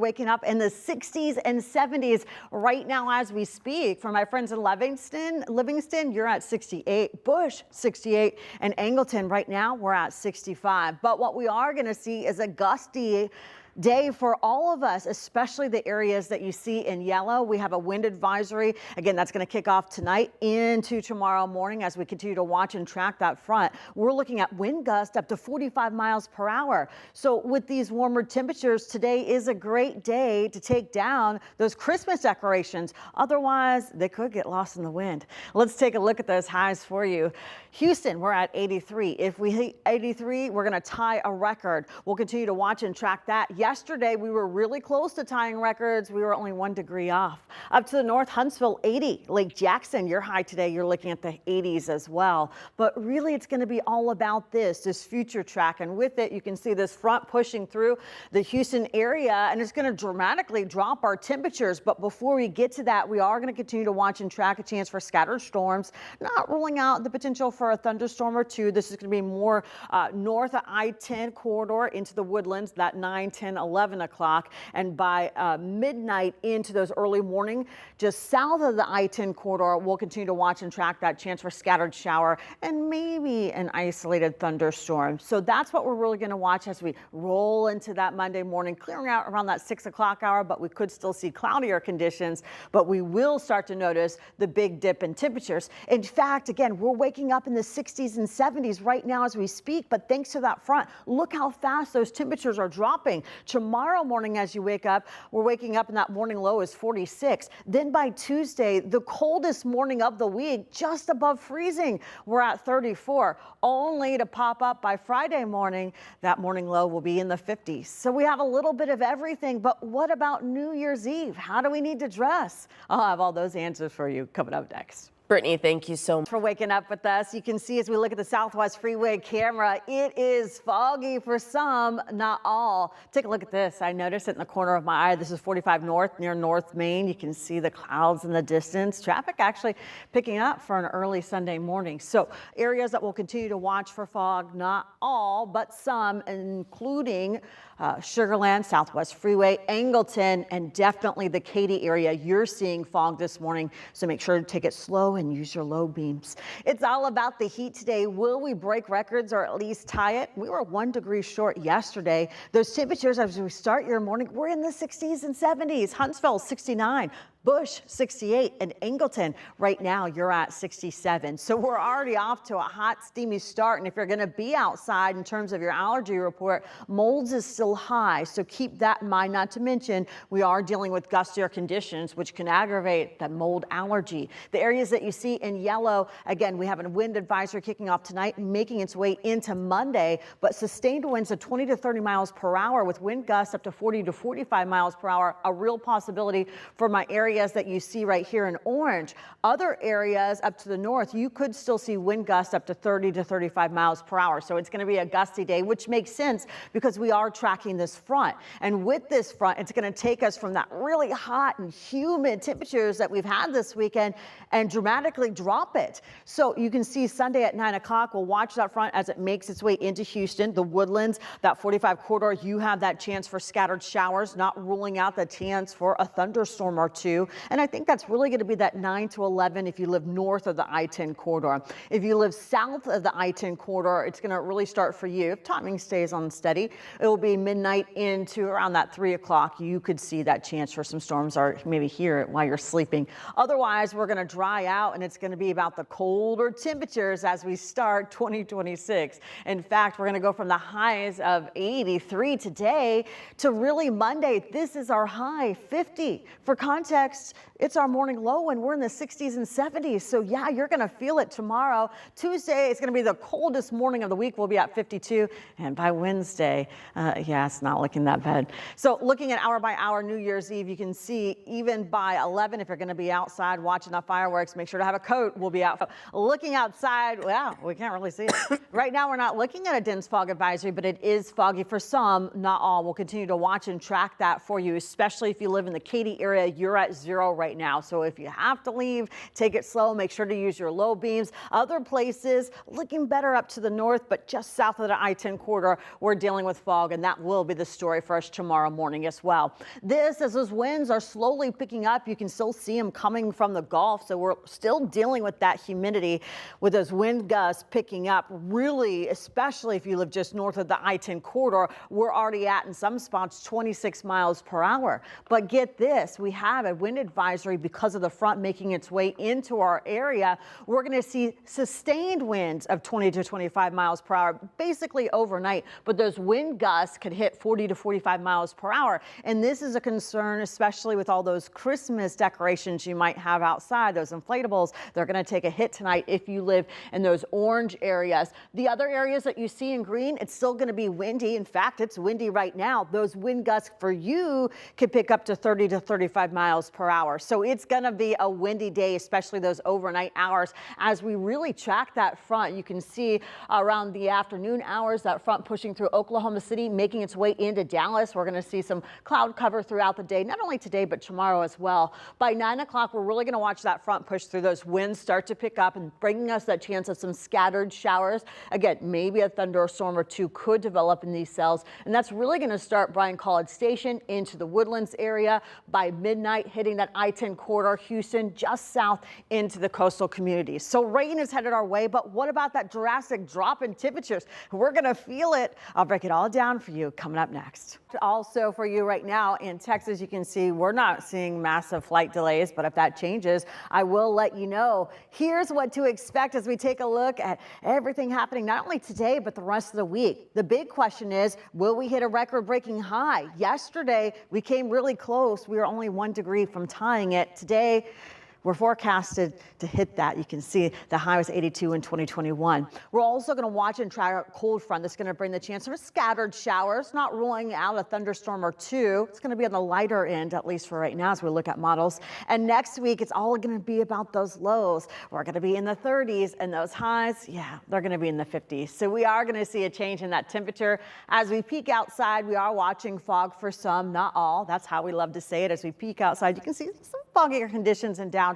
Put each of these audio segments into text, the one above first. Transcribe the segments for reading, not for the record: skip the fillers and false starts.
Waking up in the 60s and 70s right now as we speak. For my friends in Livingston, you're at 68, Bush 68, and Angleton right now we're at 65. But what we are going to see is a gusty day for all of us, especially the areas that you see in yellow. We have a wind advisory. Again, that's going to kick off tonight into tomorrow morning as we continue to watch and track that front. We're looking at wind gusts up to 45 miles per hour. So with these warmer temperatures, today is a great day to take down those Christmas decorations. Otherwise, they could get lost in the wind. Let's take a look at those highs for you. Houston, we're at 83. If we hit 83, we're going to tie a record. We'll continue to watch and track that. Yesterday, we were really close to tying records. We were only 1 degree off. Up to the north, Huntsville, 80. Lake Jackson, your high today, you're looking at the 80s as well. But really, it's going to be all about this future track. And with it, you can see this front pushing through the Houston area, and it's going to dramatically drop our temperatures. But before we get to that, we are going to continue to watch and track a chance for scattered storms, not ruling out the potential for a thunderstorm or two. This is going to be more north of I-10 corridor into the woodlands, that 9, 10, 11 o'clock, and by midnight into those early morning, just south of the I-10 corridor, we'll continue to watch and track that chance for scattered shower and maybe an isolated thunderstorm. So that's what we're really going to watch as we roll into that Monday morning, clearing out around that 6 o'clock hour, but we could still see cloudier conditions, but we will start to notice the big dip in temperatures. In fact, again, we're waking up in the 60s and 70s right now as we speak, but thanks to that front, look how fast those temperatures are dropping. Tomorrow morning as you wake up, we're waking up and that morning low is 46. Then by Tuesday, the coldest morning of the week, just above freezing, we're at 34, only to pop up by Friday morning. That morning low will be in the 50s. So we have a little bit of everything, but what about New Year's Eve? How do we need to dress? I'll have all those answers for you coming up next. Brittany, thank you so much for waking up with us. You can see as we look at the Southwest Freeway camera, it is foggy for some, not all. Take a look at this. I noticed it in the corner of my eye. This is 45 North near North Main. You can see the clouds in the distance. Traffic actually picking up for an early Sunday morning. So areas that will continue to watch for fog, not all, but some, including Sugar Land, Southwest Freeway, Angleton, and definitely the Katy area. You're seeing fog this morning, so make sure to take it slow and use your low beams. It's all about the heat today. Will we break records or at least tie it? We were 1 degree short yesterday. Those temperatures as we start your morning, we're in the 60s and 70s. Huntsville 69. Bush 68, and Angleton right now you're at 67. So we're already off to a hot, steamy start. And if you're going to be outside in terms of your allergy report, molds is still high. So keep that in mind. Not to mention we are dealing with gustier conditions, which can aggravate that mold allergy. The areas that you see in yellow, again, we have a wind advisory kicking off tonight, making its way into Monday, but sustained winds of 20 to 30 miles per hour with wind gusts up to 40 to 45 miles per hour. A real possibility for my area that you see right here in orange. Other areas up to the north, you could still see wind gusts up to 30 to 35 miles per hour. So it's going to be a gusty day, which makes sense because we are tracking this front. And with this front, it's going to take us from that really hot and humid temperatures that we've had this weekend and dramatically drop it. So you can see Sunday at 9 o'clock, we'll watch that front as it makes its way into Houston, the woodlands, that 45 corridor. You have that chance for scattered showers, not ruling out the chance for a thunderstorm or two. And I think that's really going to be that 9 to 11 if you live north of the I-10 corridor. If you live south of the I-10 corridor, it's going to really start for you. If timing stays on steady, it will be midnight into around that 3 o'clock. You could see that chance for some storms or maybe hear it while you're sleeping. Otherwise, we're going to dry out and it's going to be about the colder temperatures as we start 2026. In fact, we're going to go from the highs of 83 today to really Monday. This is our high, 50. For context, it's our morning low and we're in the 60s and 70s. So yeah, you're going to feel it tomorrow. Tuesday, it's going to be the coldest morning of the week. We'll be at 52. And by Wednesday, yeah, it's not looking that bad. So looking at hour by hour New Year's Eve, you can see even by 11, if you're going to be outside watching the fireworks, make sure to have a coat. We'll be out. Looking outside, well, we can't really see it. Right now, we're not looking at a dense fog advisory, but it is foggy for some, not all. We'll continue to watch and track that for you, especially if you live in the Katy area. You're at 0 right now. So if you have to leave, take it slow. Make sure to use your low beams. Other places looking better up to the north, but just south of the I-10 corridor, we're dealing with fog, and that will be the story for us tomorrow morning as well. This, as those winds are slowly picking up, you can still see them coming from the Gulf. So we're still dealing with that humidity with those wind gusts picking up, really, especially if you live just north of the I-10 corridor. We're already at, in some spots, 26 miles per hour. But get this, we have a wind advisory because of the front making its way into our area. We're going to see sustained winds of 20 to 25 miles per hour, basically overnight. But those wind gusts could hit 40 to 45 miles per hour. And this is a concern, especially with all those Christmas decorations you might have outside, those inflatables. They're going to take a hit tonight if you live in those orange areas. The other areas that you see in green, it's still going to be windy. In fact, it's windy right now. Those wind gusts for you could pick up to 30 to 35 miles per hour. So it's going to be a windy day, especially those overnight hours. As we really track that front, you can see around the afternoon hours, that front pushing through Oklahoma City, making its way into Dallas. We're going to see some cloud cover throughout the day, not only today, but tomorrow as well. By 9 o'clock, we're really going to watch that front push through. Those winds start to pick up and bringing us that chance of some scattered showers. Again, maybe a thunderstorm or two could develop in these cells. And that's really going to start Bryan College Station into the Woodlands area by midnight, hitting that I-10 corridor, Houston, just south into the coastal communities. So rain is headed our way, but what about that drastic drop in temperatures? We're going to feel it. I'll break it all down for you coming up next. Also for you right now in Texas, you can see we're not seeing massive flight delays, but if that changes, I will let you know. Here's what to expect as we take a look at everything happening not only today, but the rest of the week. The big question is, will we hit a record-breaking high? Yesterday, we came really close. We were only 1 degree from tying it. Today, we're forecasted to hit that. You can see the high was 82 in 2021. We're also going to watch and track a cold front that's going to bring the chance of scattered showers, not ruling out a thunderstorm or two. It's going to be on the lighter end, at least for right now, as we look at models. And next week, it's all going to be about those lows. We're going to be in the 30s, and those highs, yeah, they're going to be in the 50s. So we are going to see a change in that temperature. As we peek outside, we are watching fog for some, not all. That's how we love to say it. As we peek outside, you can see some foggier conditions in downtown.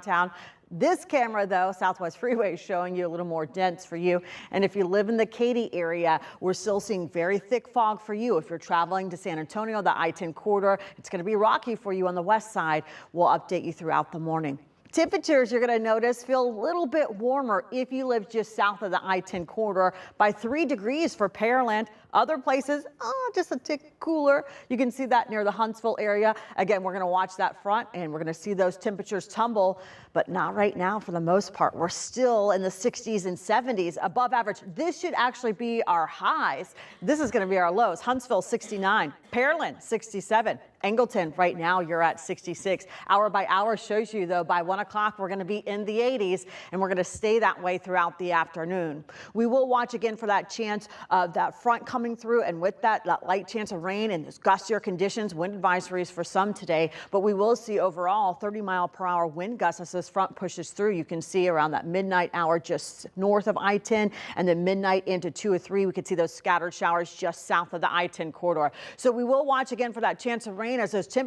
This camera, though, Southwest Freeway, is showing you a little more dense for you. And if you live in the Katy area, we're still seeing very thick fog for you. If you're traveling to San Antonio, the I-10 corridor, it's going to be rocky for you on the west side. We'll update you throughout the morning. Temperatures, you're going to notice, feel a little bit warmer if you live just south of the I-10 corridor by 3 degrees for Pearland. Other places, just a tick cooler. You can see that near the Huntsville area. Again, we're going to watch that front and we're going to see those temperatures tumble, but not right now for the most part. We're still in the 60s and 70s, above average. This should actually be our highs. This is going to be our lows. Huntsville, 69. Pearland, 67. Angleton, right now, you're at 66. Hour by hour shows you, though, by 1 o'clock, we're going to be in the 80s, and we're going to stay that way throughout the afternoon. We will watch again for that chance of that front coming through, and with that light chance of rain and those gustier conditions, wind advisories for some today, but we will see overall 30-mile-per-hour wind gusts as this front pushes through. You can see around that midnight hour just north of I-10, and then midnight into 2 or 3, we could see those scattered showers just south of the I-10 corridor. So we will watch again for that chance of rain as those temperatures